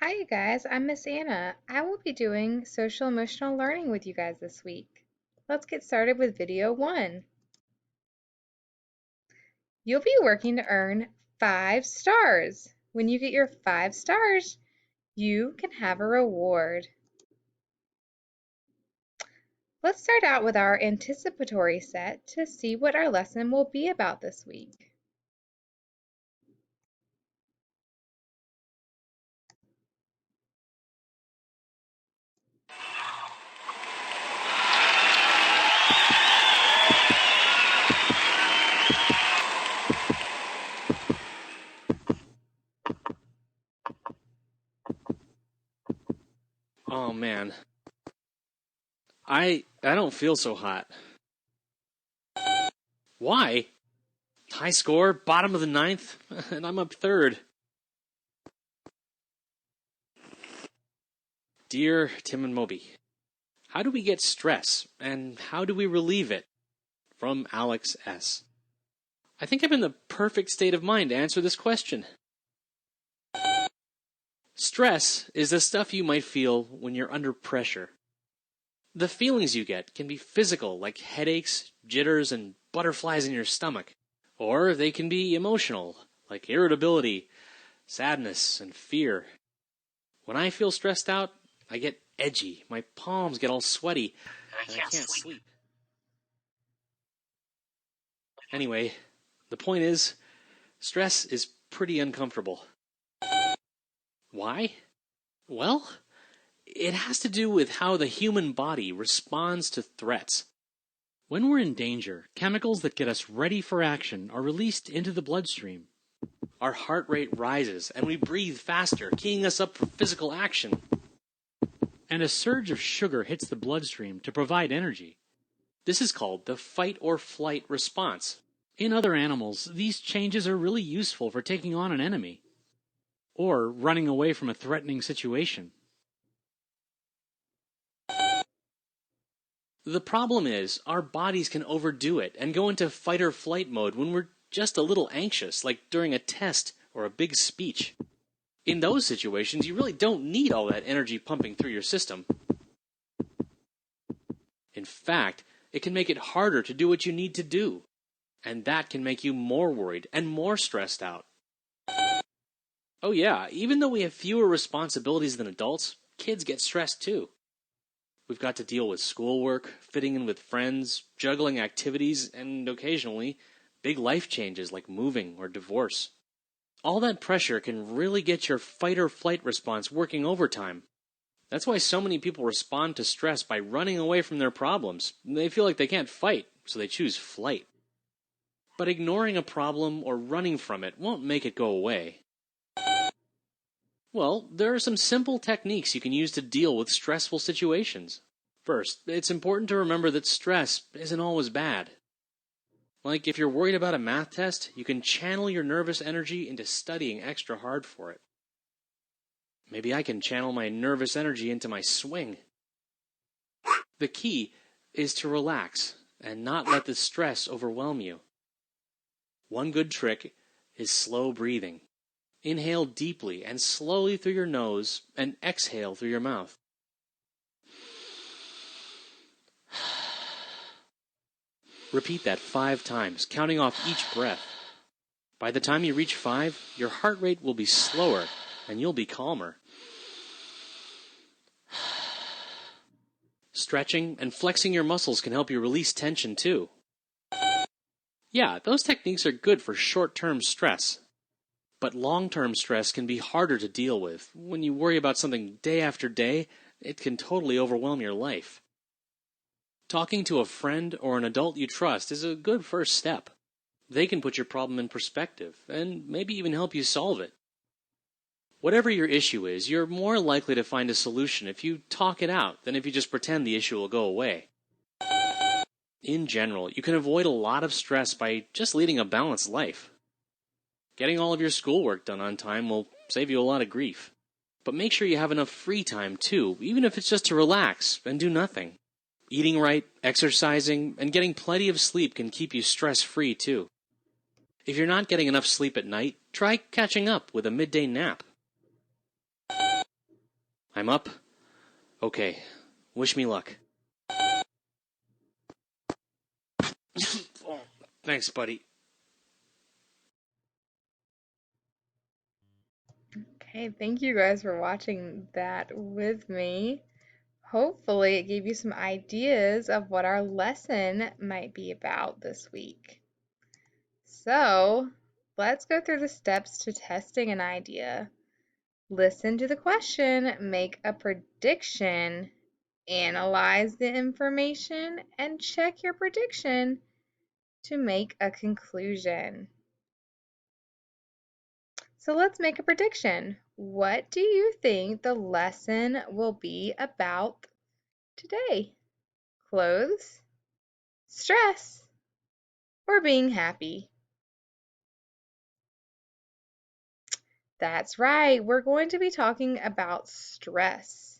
Hi, you guys. I'm Miss Anna. I will be doing social emotional learning with you guys this week. Let's get started with video 1. You'll be working to earn 5 stars. When you get your 5 stars, you can have a reward. Let's start out with our anticipatory set to see what our lesson will be about this week. Oh man. I don't feel so hot. Why? High score, bottom of the ninth, and I'm up third. Dear Tim and Moby, how do we get stress, and how do we relieve it? From Alex S. I think I'm in the perfect state of mind to answer this question. Stress is the stuff you might feel when you're under pressure. The feelings you get can be physical, like headaches, jitters, and butterflies in your stomach. Or they can be emotional, like irritability, sadness, and fear. When I feel stressed out, I get edgy, my palms get all sweaty, and I can't sleep. Anyway, the point is, stress is pretty uncomfortable. Why? Well, it has to do with how the human body responds to threats. When we're in danger, chemicals that get us ready for action are released into the bloodstream. Our heart rate rises and we breathe faster, keying us up for physical action. And a surge of sugar hits the bloodstream to provide energy. This is called the fight or flight response. In other animals, these changes are really useful for taking on an enemy or running away from a threatening situation. The problem is, our bodies can overdo it and go into fight or flight mode when we're just a little anxious, like during a test or a big speech. In those situations, you really don't need all that energy pumping through your system. In fact, it can make it harder to do what you need to do. And that can make you more worried and more stressed out. Oh yeah, even though we have fewer responsibilities than adults, kids get stressed too. We've got to deal with schoolwork, fitting in with friends, juggling activities, and occasionally, big life changes like moving or divorce. All that pressure can really get your fight or flight response working overtime. That's why so many people respond to stress by running away from their problems. They feel like they can't fight, so they choose flight. But ignoring a problem or running from it won't make it go away. Well, there are some simple techniques you can use to deal with stressful situations. First, it's important to remember that stress isn't always bad. Like if you're worried about a math test, you can channel your nervous energy into studying extra hard for it. Maybe I can channel my nervous energy into my swing. The key is to relax and not let the stress overwhelm you. One good trick is slow breathing. Inhale deeply and slowly through your nose and exhale through your mouth. Repeat that 5 times, counting off each breath. By the time you reach 5, your heart rate will be slower and you'll be calmer. Stretching and flexing your muscles can help you release tension too. Yeah, those techniques are good for short-term stress. But long-term stress can be harder to deal with. When you worry about something day after day, it can totally overwhelm your life. Talking to a friend or an adult you trust is a good first step. They can put your problem in perspective and maybe even help you solve it. Whatever your issue is, you're more likely to find a solution if you talk it out than if you just pretend the issue will go away. In general, you can avoid a lot of stress by just leading a balanced life. Getting all of your schoolwork done on time will save you a lot of grief. But make sure you have enough free time too, even if it's just to relax and do nothing. Eating right, exercising, and getting plenty of sleep can keep you stress-free too. If you're not getting enough sleep at night, try catching up with a midday nap. I'm up? Okay. Wish me luck. Oh, thanks, buddy. Okay, thank you guys for watching that with me. Hopefully, it gave you some ideas of what our lesson might be about this week. So, let's go through the steps to testing an idea. Listen to the question, make a prediction, analyze the information, and check your prediction to make a conclusion. So let's make a prediction. What do you think the lesson will be about today? Clothes, stress, or being happy? That's right, we're going to be talking about stress.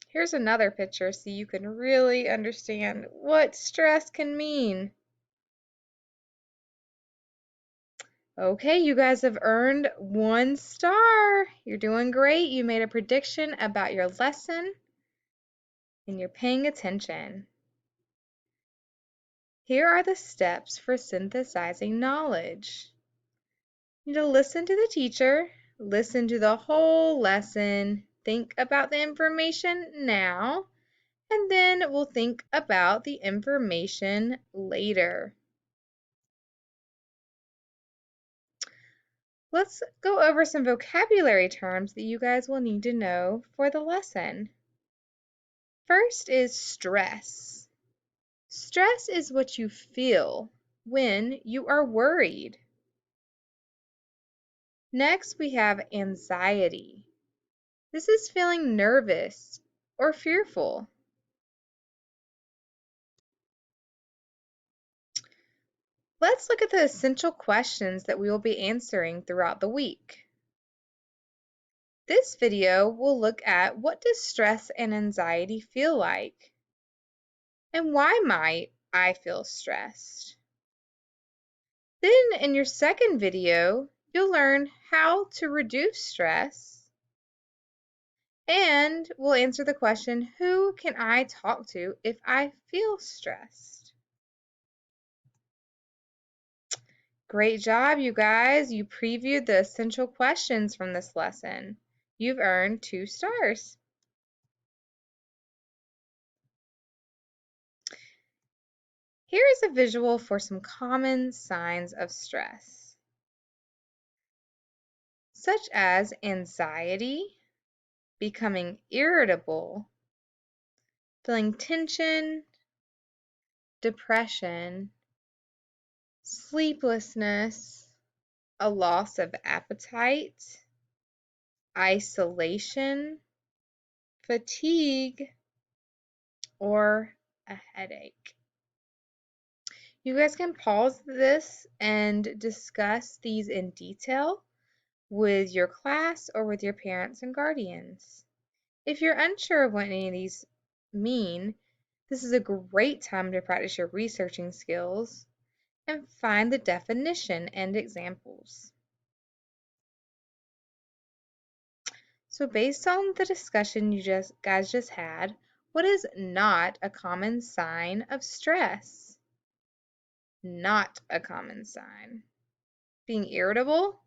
Here's another picture so you can really understand what stress can mean. Okay, you guys have earned 1 star. You're doing great. You made a prediction about your lesson and you're paying attention. Here are the steps for synthesizing knowledge. You need to listen to the teacher, listen to the whole lesson, think about the information now, and then we'll think about the information later. Let's go over some vocabulary terms that you guys will need to know for the lesson. First is stress. Stress is what you feel when you are worried. Next, we have anxiety. This is feeling nervous or fearful. Let's look at the essential questions that we will be answering throughout the week. This video will look at what does stress and anxiety feel like? And why might I feel stressed? Then in your second video, you'll learn how to reduce stress and we'll answer the question, who can I talk to if I feel stressed? Great job, you guys. You previewed the essential questions from this lesson. You've earned 2 stars. Here is a visual for some common signs of stress, such as anxiety, becoming irritable, feeling tension, depression, sleeplessness, a loss of appetite, isolation, fatigue, or a headache. You guys can pause this and discuss these in detail with your class or with your parents and guardians. If you're unsure of what any of these mean, this is a great time to practice your researching skills and find the definition and examples. So based on the discussion you guys just had, what is not a common sign of stress? Not a common sign. Being irritable,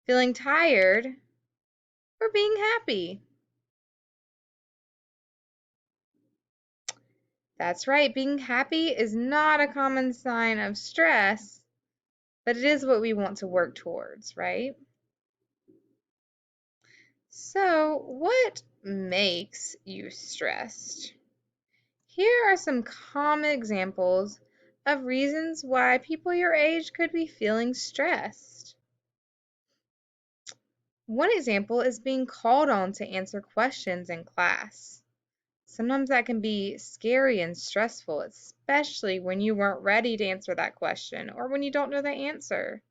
feeling tired, or being happy. That's right, being happy is not a common sign of stress, but it is what we want to work towards, right? So, what makes you stressed? Here are some common examples of reasons why people your age could be feeling stressed. One example is being called on to answer questions in class. Sometimes that can be scary and stressful, especially when you weren't ready to answer that question or when you don't know the answer.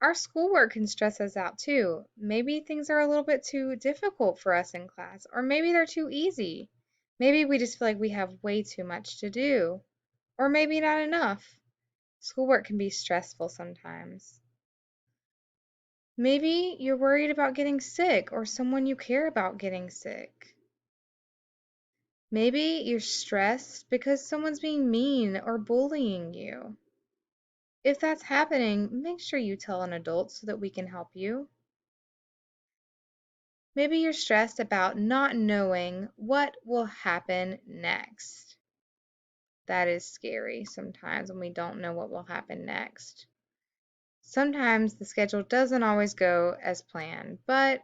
Our schoolwork can stress us out too. Maybe things are a little bit too difficult for us in class, or maybe they're too easy. Maybe we just feel like we have way too much to do, or maybe not enough. Schoolwork can be stressful sometimes. Maybe you're worried about getting sick or someone you care about getting sick. Maybe you're stressed because someone's being mean or bullying you. If that's happening, make sure you tell an adult so that we can help you. Maybe you're stressed about not knowing what will happen next. That is scary sometimes when we don't know what will happen next. Sometimes the schedule doesn't always go as planned, but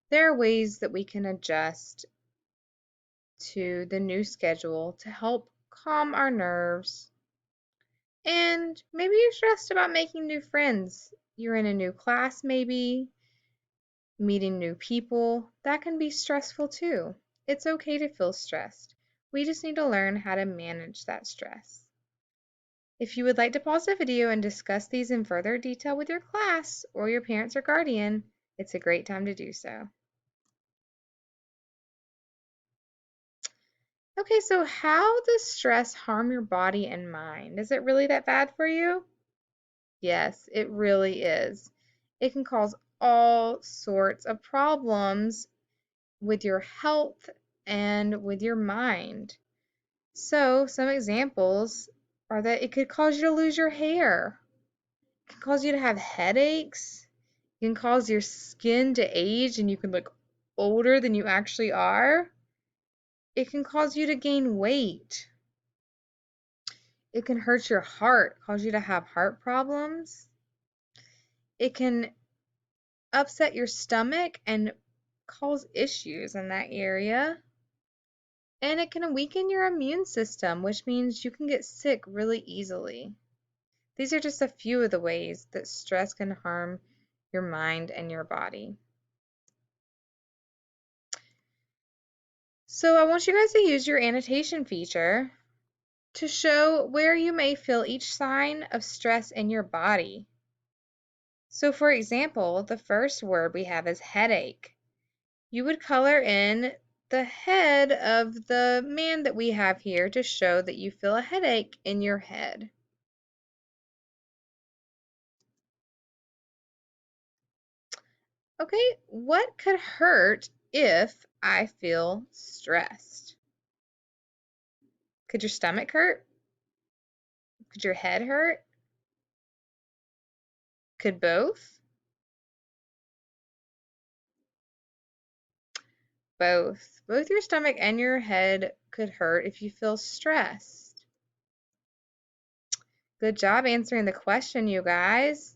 there are ways that we can adjust to the new schedule to help calm our nerves. And maybe you're stressed about making new friends. You're in a new class, maybe, meeting new people. That can be stressful too. It's okay to feel stressed. We just need to learn how to manage that stress. If you would like to pause the video and discuss these in further detail with your class or your parents or guardian, it's a great time to do so. Okay, so how does stress harm your body and mind? Is it really that bad for you? Yes, it really is. It can cause all sorts of problems with your health and with your mind. So, some examples are that it could cause you to lose your hair, it can cause you to have headaches, it can cause your skin to age and you can look older than you actually are. It can cause you to gain weight. It can hurt your heart, cause you to have heart problems. It can upset your stomach and cause issues in that area. And it can weaken your immune system, which means you can get sick really easily. These are just a few of the ways that stress can harm your mind and your body. So I want you guys to use your annotation feature to show where you may feel each sign of stress in your body. So for example, the first word we have is headache. You would color in the head of the man that we have here to show that you feel a headache in your head. Okay, what could hurt if I feel stressed? Could your stomach hurt? Could your head hurt? Could both? Both. Both your stomach and your head could hurt if you feel stressed. Good job answering the question, you guys.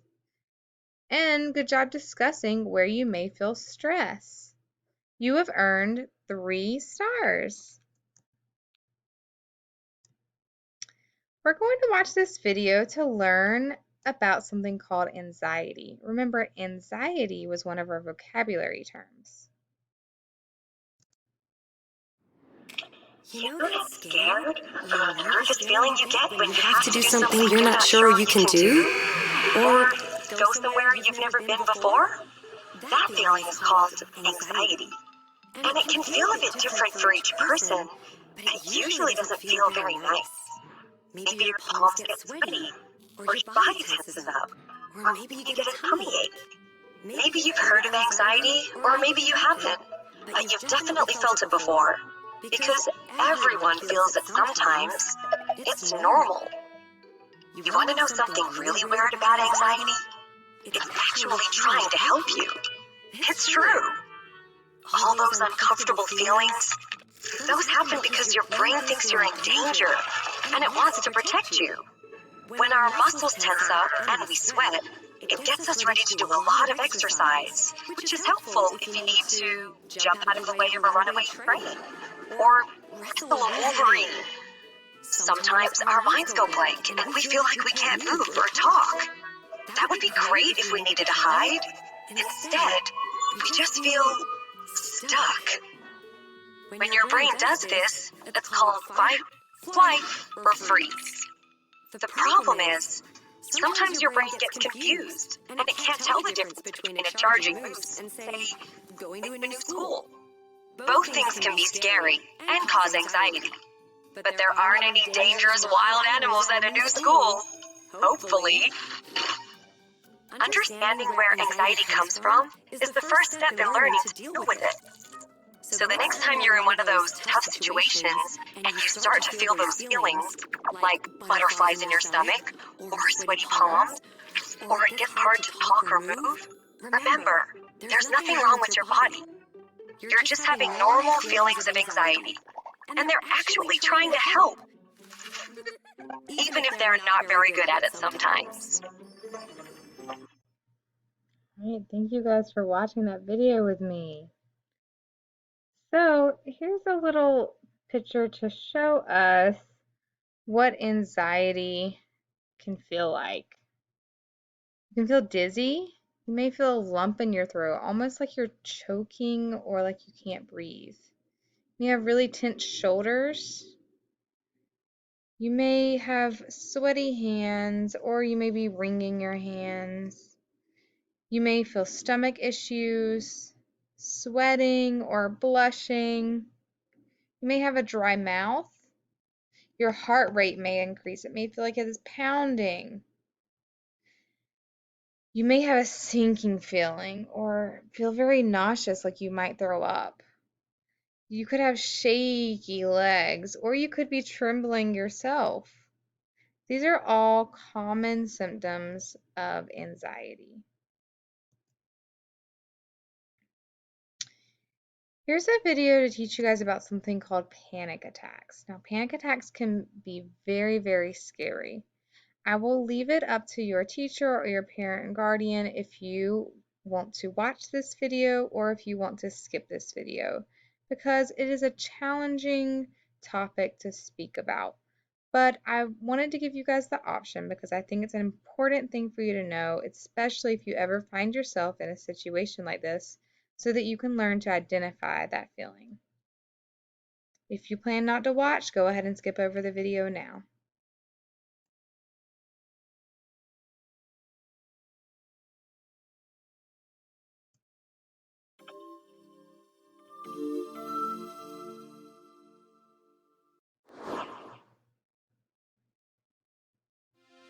And good job discussing where you may feel stress. You have earned 3 stars. We're going to watch this video to learn about something called anxiety. Remember, anxiety was one of our vocabulary terms. You know that scared or nervous feeling you get when you have to do something you're not sure you can do? Or go somewhere you've never been before? That feeling is called anxiety. And it can feel a bit different for each person, but it usually doesn't feel very nice. Maybe your palms get sweaty, or your body tenses up, or maybe you get a tummy ache. Maybe you've heard of anxiety, or maybe you haven't, but you've definitely felt it before. Because everyone feels it sometimes. It's normal. You want to know something really weird about anxiety? It's actually trying to help you. It's true. All those uncomfortable feelings, those happen because your brain thinks you're in danger, and it wants to protect you. When our muscles tense up and we sweat, it gets us ready to do a lot of exercise, which is helpful if you need to jump out of the way of a runaway train, or wrestle a wolverine. Sometimes our minds go blank and we feel like we can't move or talk. That would be great if we needed to hide. Instead, we just feel stuck. When your brain does this, it's called fight, flight, or freeze. The problem is, sometimes your brain gets confused and it can't tell the difference between a charging moose and, say, going to a new school. Both things can be scary and cause anxiety. But there aren't any dangerous wild animals at a new school. Hopefully. Understanding where anxiety comes from is the first step in learning to deal with it. So the next time you're in one of those tough situations and you start to feel those feelings, like butterflies in your stomach, or sweaty palms, or it gets hard to talk or move, remember, there's nothing wrong with your body. You're just having normal feelings of anxiety, and they're actually trying to help, even if they're not very good at it sometimes. All right, thank you guys for watching that video with me. So here's a little picture to show us what anxiety can feel like. You can feel dizzy. You may feel a lump in your throat, almost like you're choking or like you can't breathe. You have really tense shoulders. You may have sweaty hands, or you may be wringing your hands. You may feel stomach issues, sweating or blushing. You may have a dry mouth. Your heart rate may increase. It may feel like it is pounding. You may have a sinking feeling or feel very nauseous, like you might throw up. You could have shaky legs, or you could be trembling yourself. These are all common symptoms of anxiety. Here's a video to teach you guys about something called panic attacks. Now, panic attacks can be very, very scary. I will leave it up to your teacher or your parent and guardian if you want to watch this video or if you want to skip this video, because it is a challenging topic to speak about. But I wanted to give you guys the option because I think it's an important thing for you to know, especially if you ever find yourself in a situation like this, so that you can learn to identify that feeling. If you plan not to watch, go ahead and skip over the video now.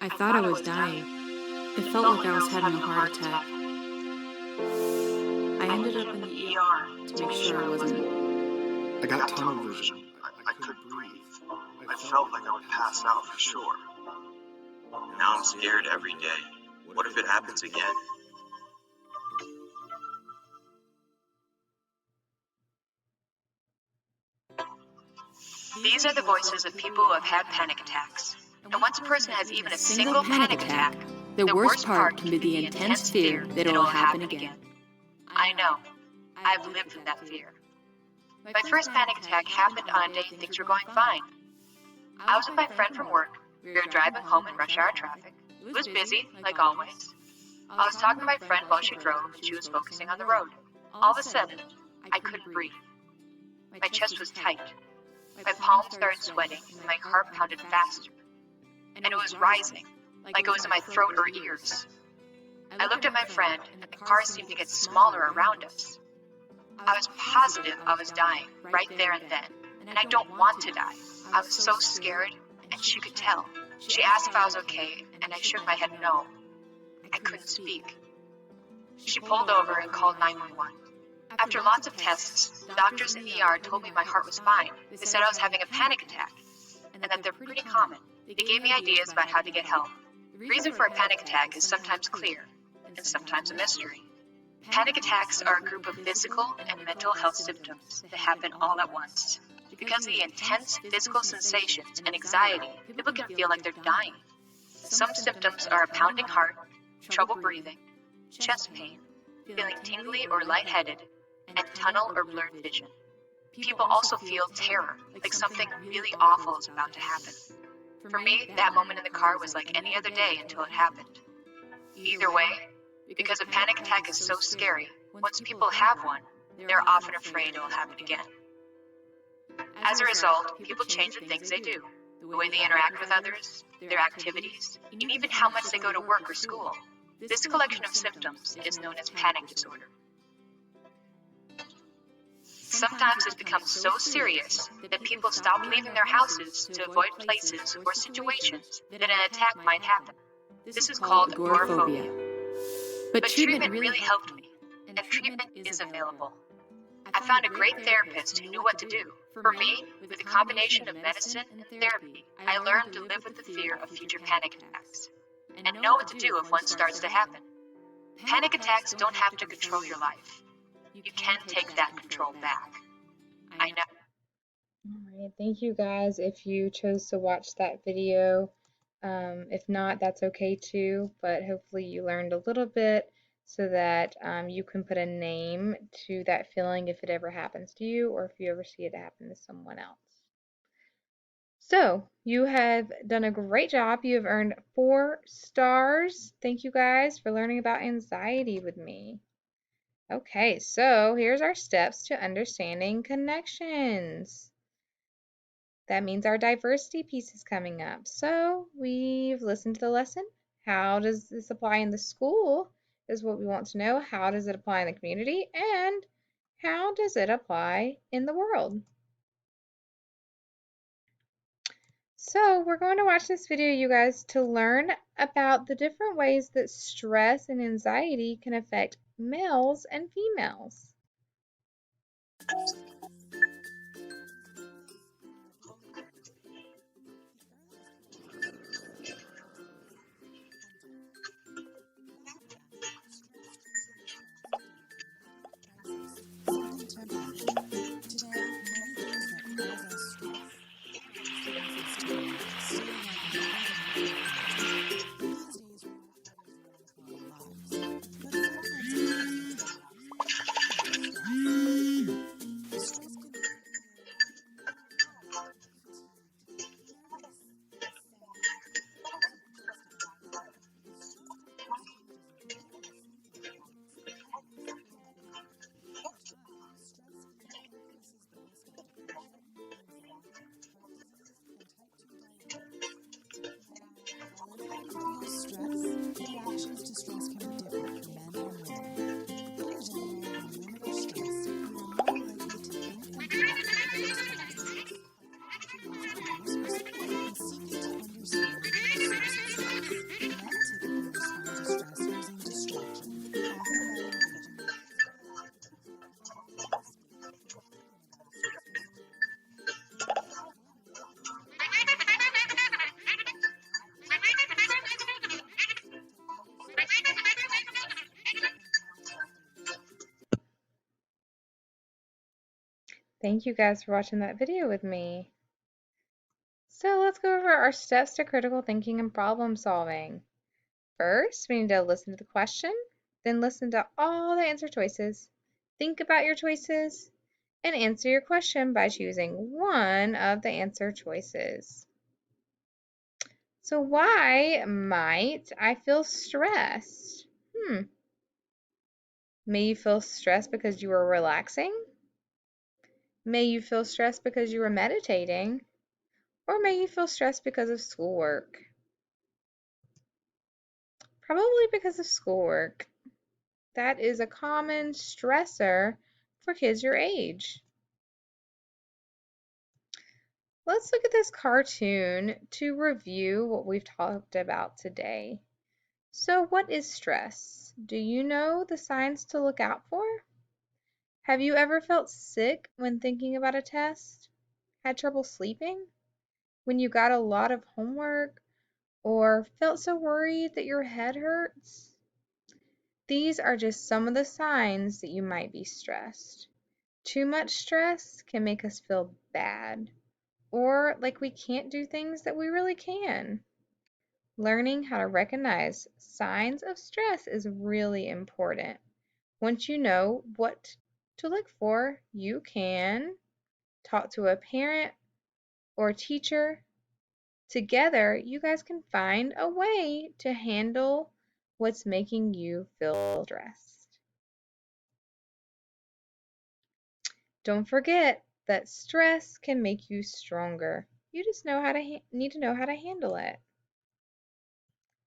I thought I was dying. It felt like I was having a heart attack. I ended up in the ER to make sure I wasn't. I got tunnel vision. I couldn't breathe. I felt like I would pass out for sure. Now I'm scared every day. What if it happens again? These are the voices of people who have had panic attacks. And once a person has even a single panic attack, The worst part can be the intense fear that it will happen again. I know. I've lived with that fear. My first panic attack happened on a day things were going fine. I was with my friend from work. We were driving home in rush hour traffic. It was busy, like always. I was talking to my friend while she drove, and she was focusing on the road. All of a sudden, I couldn't breathe. My chest was tight. My palms started sweating, and my heart pounded faster. And it was rising, like it was in my throat or ears. I looked at my friend, and the cars seemed to get smaller around us. I was positive I was dying, right there and then. And I don't want to die. I was so scared, and she could tell. She asked if I was okay, and I shook my head no. I couldn't speak. She pulled over and called 911. After lots of tests, the doctors in the ER told me my heart was fine. They said I was having a panic attack, and that they're pretty common. They gave me ideas about how to get help. The reason for a panic attack is sometimes clear, and sometimes a mystery. Panic attacks are a group of physical and mental health symptoms that happen all at once. Because of the intense physical sensations and anxiety, people can feel like they're dying. Some symptoms are a pounding heart, trouble breathing, chest pain, feeling tingly or lightheaded, and tunnel or blurred vision. People also feel terror, like something really awful is about to happen. For me, that moment in the car was like any other day until it happened. Either way, because a panic attack is so scary, once people have one, they're often afraid it will happen again. As a result, people change the things they do, the way they interact with others, their activities, and even how much they go to work or school. This collection of symptoms is known as panic disorder. Sometimes it becomes so serious that people stop leaving their houses to avoid places or situations that an attack might happen. This is called agoraphobia. But treatment really helped me, and treatment is available. I found a great therapist who knew what to do. For me, with a combination of medicine and therapy, I learned to live with the fear of future panic attacks and know what to do if one starts to happen. Panic attacks don't have to control your life. You can take that control back. I know. All right, thank you guys if you chose to watch that video. If not, that's okay too, but hopefully you learned a little bit so that you can put a name to that feeling if it ever happens to you or if you ever see it happen to someone else. So, you have done a great job. You have earned 4 stars. Thank you guys for learning about anxiety with me. Okay, so here's our steps to understanding connections. That means our diversity piece is coming up. So we've listened to the lesson. How does this apply in the school is what we want to know. How does it apply in the community? And how does it apply in the world? So we're going to watch this video, you guys, to learn about the different ways that stress and anxiety can affect males and females. Reactions to stress can be different for men and women. In general, when women are stressed, we are more likely to think and react to those factors. And seeking to understand the source of stress. Men typically respond to stress using distraction, often by engaging in Thank you guys for watching that video with me. So let's go over our steps to critical thinking and problem solving. First, we need to listen to the question, then listen to all the answer choices, think about your choices, and answer your question by choosing one of the answer choices. So why might I feel stressed? May you feel stressed because you were relaxing? May you feel stressed because you were meditating? Or may you feel stressed because of schoolwork? Probably because of schoolwork. That is a common stressor for kids your age. Let's look at this cartoon to review what we've talked about today. So what is stress? Do you know the signs to look out for? Have you ever felt sick when thinking about a test? Had trouble sleeping? When you got a lot of homework? Or felt so worried that your head hurts? These are just some of the signs that you might be stressed. Too much stress can make us feel bad or like we can't do things that we really can. Learning how to recognize signs of stress is really important. Once you know what to look for, you can talk to a parent or teacher. Together, you guys can find a way to handle what's making you feel stressed. Don't forget that stress can make you stronger. You just need to know how to handle it.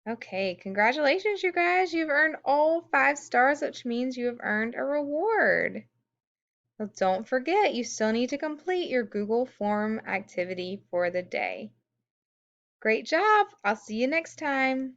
Okay, congratulations, you guys. You've earned all 5 stars, which means you have earned a reward. Well, don't forget, you still need to complete your Google form activity for the day. Great job. I'll see you next time.